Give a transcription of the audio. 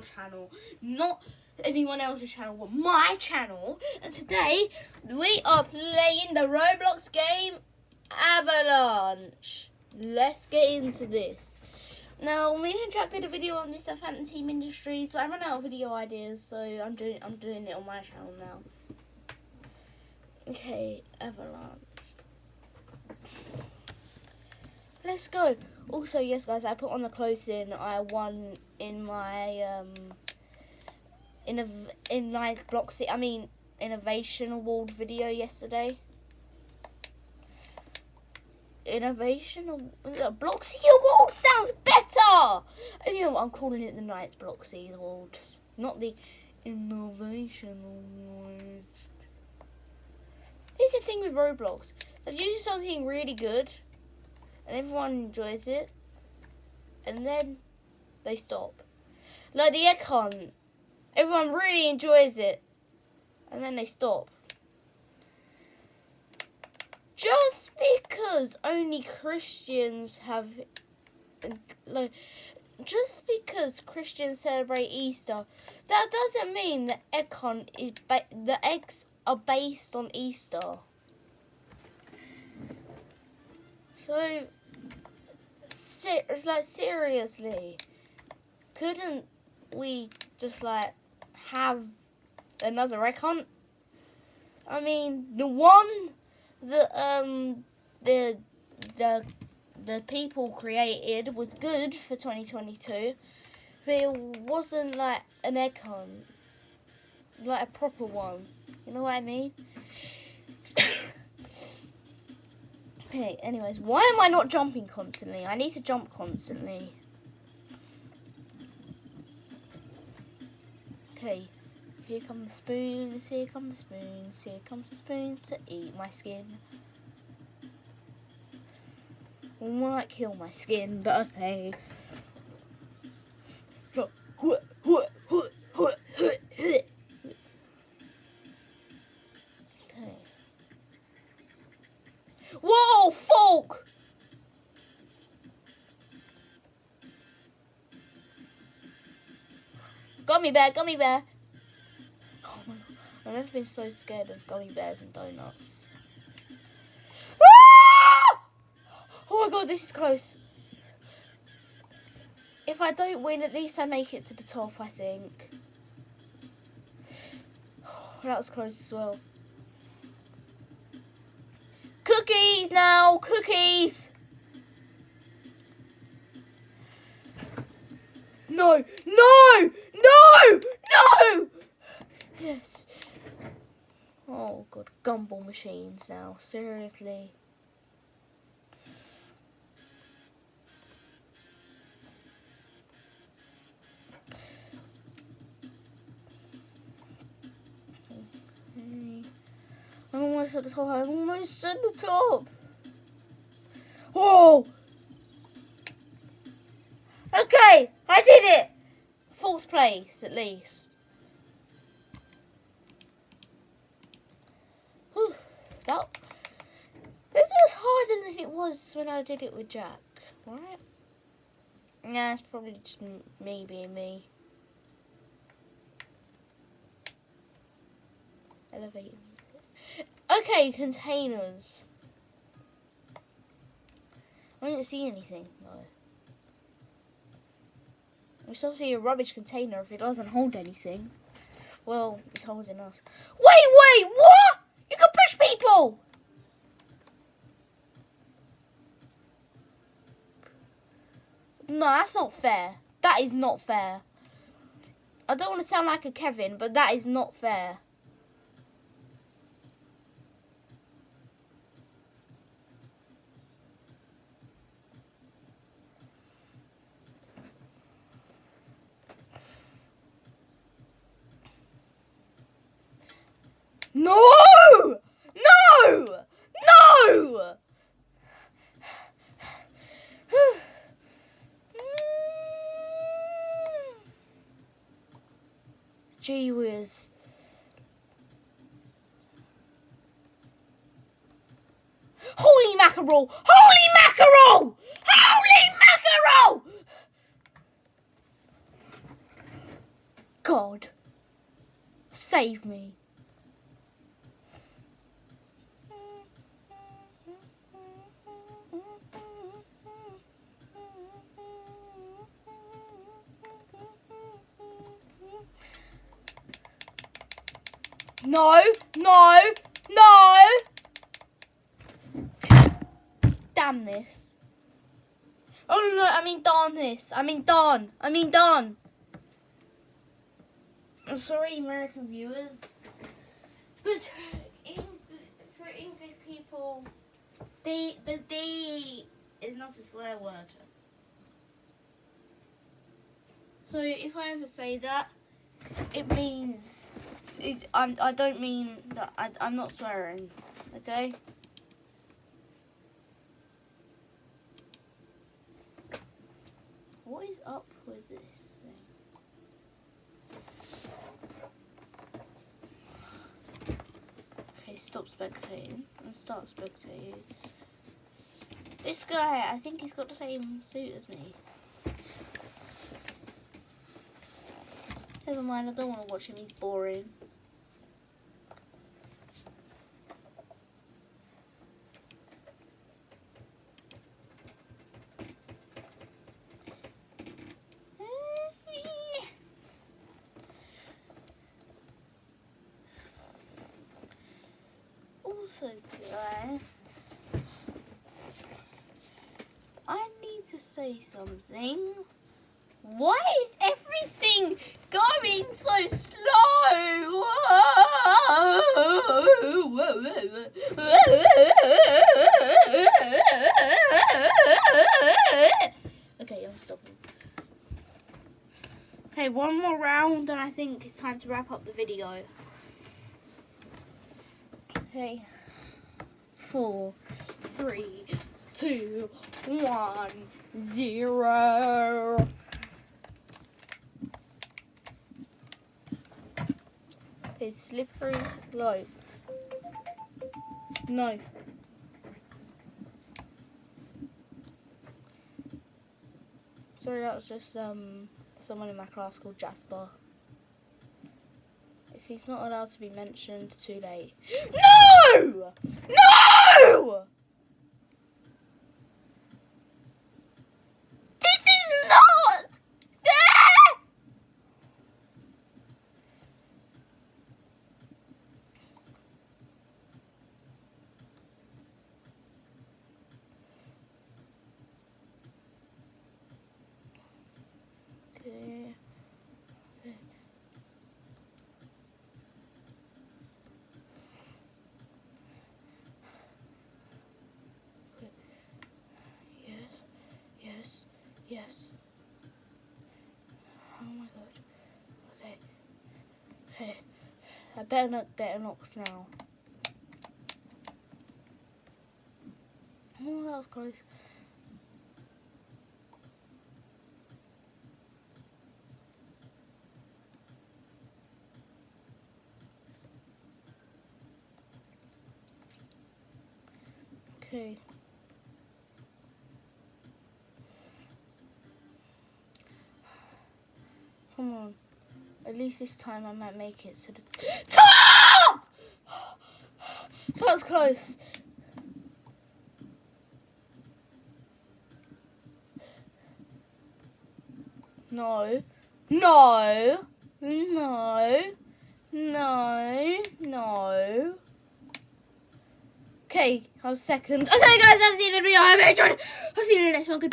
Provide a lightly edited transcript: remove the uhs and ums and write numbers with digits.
your channel, not anyone else's channel, but my channel. And today we are playing the Roblox game Avalanche. Let's get into this. Now, me and Jack did a video on this at Phantom Team Industries, but I ran out of video ideas, so I'm doing it on my channel now. Okay, Avalanche. Let's go. Also, yes, guys, I put on the clothing I won in my Innovation Award video yesterday. Bloxy Award sounds better. You know what? I'm calling it the Ninth Bloxy Awards, not the Innovation Awards. Here's the thing with Roblox: they do something really good, and everyone enjoys it, and then they stop. Like the egg hunt, everyone really enjoys it, and then they stop. Just because only Christians have, just because Christians celebrate Easter, that doesn't mean the egg hunt is the eggs are based on Easter. So, seriously, couldn't we just have another egg hunt? I mean, the one that the people created was good for 2022, but it wasn't like an egg hunt, like a proper one. You know what I mean? Okay, anyways, why am I not jumping constantly? I need to jump constantly. Okay, here come the spoons, here come the spoons, here comes the spoons to eat my skin. Might kill my skin, but okay. Whoa, folk! Gummy bear, gummy bear. Oh my god, I've never been so scared of gummy bears and donuts. Ah! Oh my god, this is close. If I don't win, at least I make it to the top, I think. Oh, that was close as well. Cookies now! Cookies! No! No! No! No! Yes. Oh god, gumball machines now. Seriously. Okay. I'm almost at the top. I'm almost at the top. Whoa! Okay, I did it. 4th place, at least. Whew, this was harder than it was when I did it with Jack, right? Nah, it's probably just me being me. Elevate. Okay, containers. I didn't see anything, though. It's obviously a rubbish container if it doesn't hold anything. Well, it's holding us. Wait, what? You can push people! No, that's not fair. That is not fair. I don't want to sound like a Kevin, but that is not fair. No! No! No! Gee whiz. Holy mackerel! Holy mackerel! Holy mackerel! God, save me. No, no, no! Damn this. Oh no, I mean darn this. I mean darn. I'm sorry, American viewers. But for English people, the D is not a swear word. So if I ever say that, it means I don't mean that. I'm not swearing. Okay. What is up with this thing? Okay, stop spectating and start spectating. This guy, I think he's got the same suit as me. Never mind, I don't want to watch him, he's boring. Also, guys, I need to say something. Why is everything going so slow? Okay, I'm stopping. Okay, one more round and I think it's time to wrap up the video. Okay. 4, 3, 2, 1, 0. Okay, slippery slope. No. Sorry, that was just someone in my class called Jasper. If he's not allowed to be mentioned, too late. No! No! This is not... Okay. Yes. Oh my god. Okay. I better not get knocks now. Oh, that was close. Okay. Come on. At least this time I might make it to the top! That was close. No. No. No. No. No. Okay, I was second. Okay, guys, that's the end of the video. I hope you enjoyed it. I'll see you in the next one. Goodbye.